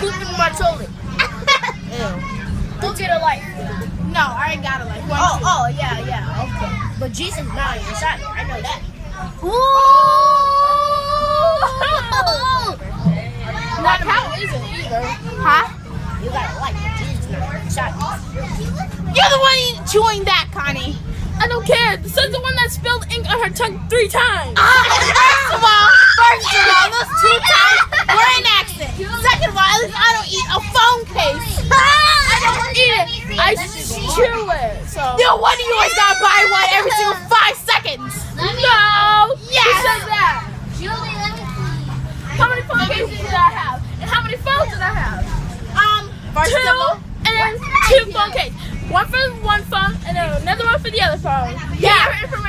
pooping in my toilet. Go get a life. No, I ain't got a life. Oh, yeah, okay. But Jesus is not inside. I know that. Like, how is it either? Huh? You got a life, but Jesus is not inside. You're the one chewing that, Connie. I don't care. The son's the one that spilled ink on her tongue 3 times. First of all, those 2 times were an accident. Second of all, at least I don't eat a phone case. I don't eat it. I chew it. So. No wonder you always gotta buy one every single 5 seconds. No. Yes. Who said that? Julie, let me see. How many phone cases did I have? And how many phones did I have? First 2 of all, and then 2 phone cases. One for one phone and then another one for the other phone. yeah.